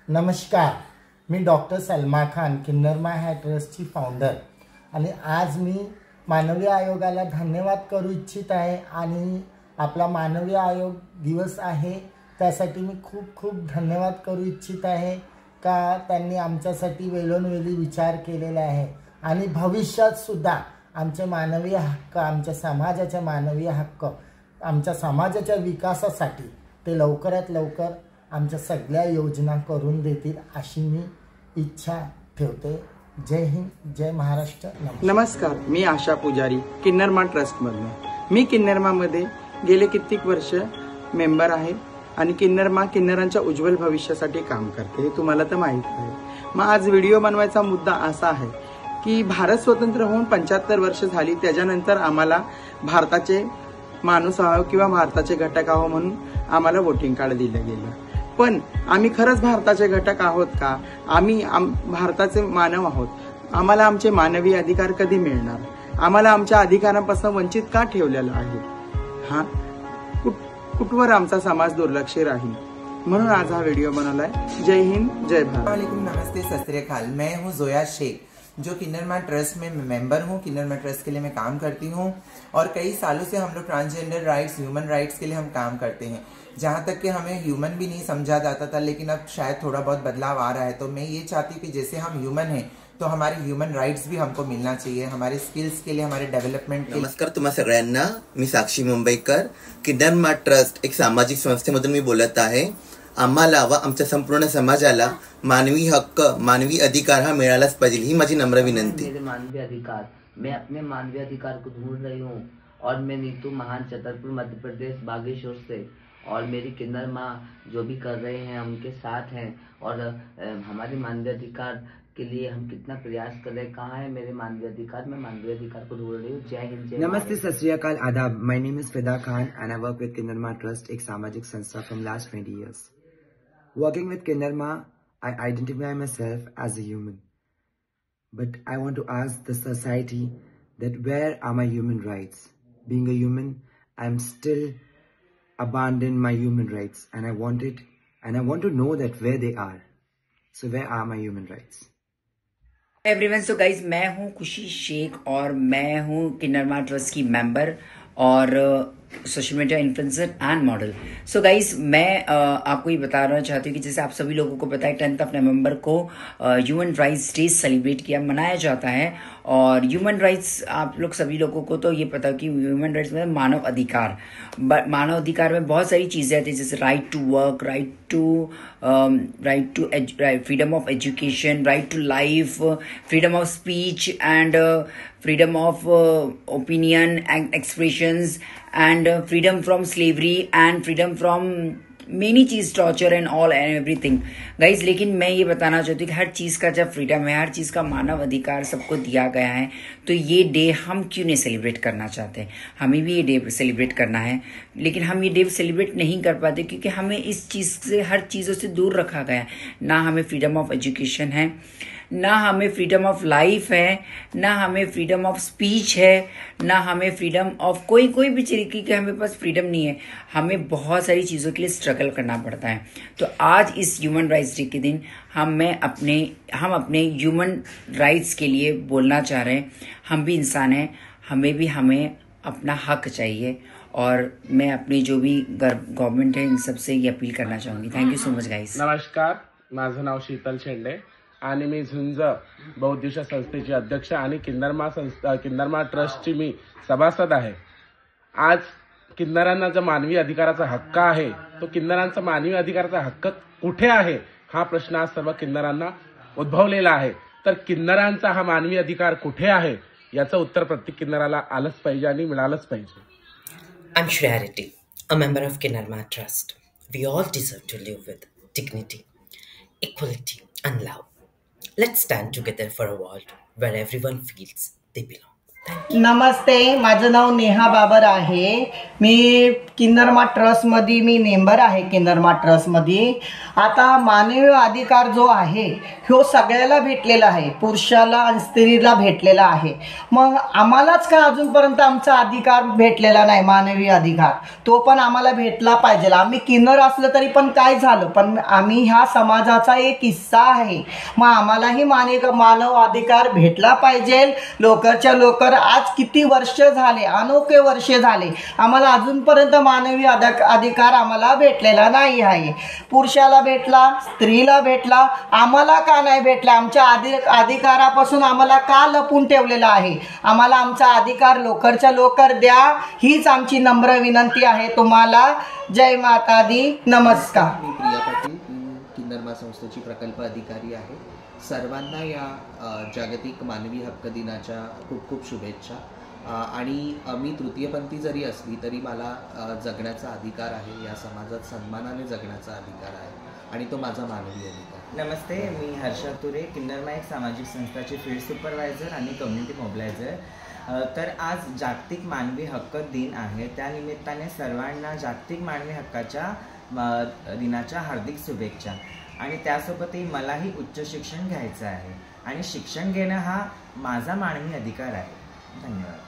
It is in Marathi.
नमस्कार, मी डॉक्टर सलमा खान, किन्नरमा हेअर ट्रस्टची फाउंडर आणि आज मी मानवी आयोगाला धन्यवाद करू इच्छित आहे आणि आपला मानवी आयोग दिवस आहे त्यासाठी मी खूप खूप धन्यवाद करू इच्छित आहे का त्यांनी आमच्यासाठी वेळोवेळी विचार केलेला आहे आणि भविष्यात सुद्धा आमचे मानवी हक्क, आमच्या समाजाचे मानवी हक्क, आमच्या समाजाच्या विकासासाठी ते लवकरात लवकर आमच्या सगळ्या योजना करून देतील अशी मी इच्छा ठेवते. जय हिंद, जय महाराष्ट्र. नमस्कार, मी आशा पुजारी, किन्नरमा ट्रस्टमधून. मी किन्नरमामध्ये गेले कित्येक वर्ष मेंबर आहे आणि किन्नरांच्या उज्ज्वल भविष्यासाठी काम करते, हे तुम्हाला तर माहीत आहे. मग आज व्हिडिओ बनवायचा मुद्दा असा आहे की भारत स्वतंत्र होऊन 75 वर्ष झाली, त्याच्यानंतर आम्हाला भारताचे माणूस आहो किंवा भारताचे घटक आहो म्हणून आम्हाला वोटिंग कार्ड दिलं गेलं. पण आम्ही खरंच भारताचे घटक आहोत का? आम्ही भारताचे मानव आहोत. आम्हाला आमचे मानवी अधिकार कधी मिळणार? आम्हाला आमच्या अधिकारांपासून वंचित का ठेवलेलं आहे? कुठवर आमचा समाज दुर्लक्षी राहील? म्हणून आज हा व्हिडिओ बनवलाय. जय हिंद, जय भारत. वालेकुम, नमस्ते, सत श्री अकाल. मैं हूँ जोया शेख, जो किन्नरमा ट्रस्ट में मेंबर हूँ. किन्नरमा ट्रस्ट के लिए मैं काम करती हूँ और कई सालों से हम लोग ट्रांसजेंडर राइट्स, ह्यूमन राइट्स के लिए हम काम करते हैं. जहाँ तक कि हमें ह्यूमन भी नहीं समझा जाता था, लेकिन अब शायद थोड़ा बहुत बदलाव आ रहा है. तो मैं ये चाहती हूँ कि जैसे हम ह्यूमन हैं तो हमारे ह्यूमन राइट्स भी हमको मिलना चाहिए, हमारे स्किल्स के लिए, हमारे डेव्हलपमेंट के. नमस्कार तुम्हा सगळ्यांना. मी साक्षी मुंबईकर, किन्नरमा ट्रस्ट एक सामाजिक संस्थेमधून मी बोलत आहे. आम्हाला व आमच्या संपूर्ण समाजाला मानवी हक्क, मानवी अधिकार हा मिळालाच पाहिजे, ही माझी नम्र विनंती. मेरे मानवीय अधिकार, मैं अपने मानवीय अधिकार को ढूंढ रही हूँ और मैं नीतू महान, छतरपुर, मध्य प्रदेश, बागेश्वर से, और मेरी किन्नरमा जो भी कर रहे हैं उनके साथ हैं और हमारे मानवीय अधिकार के लिए हम कितना प्रयास कर रहे हैं. कहाँ है मेरे मानवीय अधिकार? मैं मानवीय अधिकार को ढूंढ रही हूँ. जय हिंद, जय. नमस्ते, सत श्री अकाल, आदाब. माय नेम इज फिदा खान एंड आई वर्क विद किन्नरमा ट्रस्ट, एक सामाजिक संस्था from last 20 years. Working with Kinnarma, I identify myself as a human. But I want to ask the society that where are my human rights? Being a human, I'm still abandoned my human rights and I want it and I want to know that where they are. So where are my human rights? Everyone, so guys, मैं हूँ खुशी शेख और मैं हूँ किन्नरमा ट्रस्ट की मेंबर और social media influencer end model. So guys, मैं आपको ये बताना चाहती हूँ कि जैसे आप सभी लोगों को पता है 10 नवंबर को ह्यूमन राइट्स डे सेलिब्रेट मनाया जाता है. और ह्यूमन राइट्स, आप लोग सभी लोगों को तो ये पता है कि ह्यूमन राइट्स में मानव अधिकार, मानव अधिकार में बहुत सारी चीज़ें आती हैं, जैसे right to work, right to freedom of education, right to life, freedom of speech and freedom of opinion and expressions, and freedom from slavery and freedom from many cheese, torture end all end everything guys. लेकिन मैं ये बताना चाहती हूँ कि हर चीज़ का जब फ्रीडम है, हर चीज़ का मानव अधिकार सबको दिया गया है, तो ये डे हम क्यों नहीं सेलिब्रेट करना चाहते? हमें भी ये डे सेलिब्रेट करना है, लेकिन हम ये डे सेलिब्रेट नहीं कर पाते क्योंकि हमें इस चीज़ से, हर चीज़ों से दूर रखा गया है. ना हमें फ्रीडम ऑफ एजुकेशन है, ना हमें फ्रीडम ऑफ लाइफ है, ना हमें फ्रीडम ऑफ स्पीच है, ना हमें फ्रीडम ऑफ कोई भी तरीके की हमें पास फ्रीडम नहीं है. हमें बहुत सारी चीज़ों के लिए स्ट्रगल करना पड़ता है. तो आज इस ह्यूमन राइट्स डे के दिन हम अपने ह्यूमन राइट्स के लिए बोलना चाह रहे हैं. हम भी इंसान हैं, हमें अपना हक चाहिए और मैं अपनी जो भी गवर्नमेंट है इन सबसे ये अपील करना चाहूँगी. Thank you so much guys. नमस्कार, माझं नाव शीतल शेंडे आणि मी झुंज बहुउद्देशीय संस्थेची अध्यक्ष आणि किन्नरमा ट्रस्टची मी सभासद आहे. आज किन्नरांना जो मानवी अधिकाराचा हक्क आहे, तो किन्नरांचा मानवी अधिकाराचा हक्क कुठे आहे हा प्रश्न आज सर्व किन्नरांना उद्भवलेला आहे. तर किन्नरांचा हा मानवी अधिकार कुठे आहे याचं उत्तर प्रत्येक किन्नराला आलंच पाहिजे आणि मिळालंच पाहिजे. I'm Shreya, a member of Kinnarma Trust. We all deserve to live with dignity, equality and love. Let's stand together for a world where everyone feels they belong. Thank you. नमस्ते, माझं नाव नेहा बाबर आहे. मी किन्नरमा ट्रस्टमध्ये मी मेंबर आहे. किन्नरमा ट्रस्टमध्ये आता मानवी अधिकार जो आहे ह्यो सगळ्याला भेटलेला आहे, पुरुषाला आणि स्त्रीला भेटलेला आहे. मग आम्हालाच का अजूनपर्यंत आमचा अधिकार भेटलेला नाही, मानवी अधिकार तो पण आम्हाला भेटला पाहिजे. आम्ही किन्नर असलं तरी पण काय झालं, पण आम्ही ह्या समाजाचा एक हिस्सा आहे. मग आम्हालाही मानव अधिकार भेटला पाहिजे लवकरच्या लवकर. आज किती वर्ष झाले, अनोखे वर्ष झाले, आम्हाला अजूनपर्यंत मानवी अधिकार आम्हाला भेटलेला नाही आहे. पुरुषाला भेटला, स्त्रीला भेटला, आम्हाला का नाही भेटला? आमच्या अधिकारापासून आम्हाला का लपून ठेवलेला आहे? आम्हाला आमचा अधिकार लवकरच्या लवकर द्या, हीच आमची नम्र विनंती आहे तुम्हाला. जय माता दी, नमस्कार. मी प्रिया पाटील, किन्नरमा संस्थेची प्रकल्प अधिकारी आहे. सर्वांना या जागतिक मानवी हक्क दिनाच्या खूप खूप शुभेच्छा. आणि मी तृतीयपंथी जरी असली तरी मला जगण्याचा अधिकार आहे, या समाजात सन्मानाने जगण्याचा अधिकार आहे आणि तो माझा मानवी अधिकार. नमस्ते, मी हर्षा तुरे, किन्नरमा एक सामाजिक संस्थाचे फील्ड सुपरवायझर आणि कम्युनिटी मोबिलायझर. तर आज जागतिक मानवी हक्क दिन आहे, त्यानिमित्ताने सर्वांना जागतिक मानवी हक्काच्या दिनाच्या हार्दिक शुभेच्छा. आणि त्यासोबतही मलाही उच्च शिक्षण घ्यायचं आहे आणि शिक्षण घेणं हा माझा मानवी अधिकार आहे. धन्यवाद.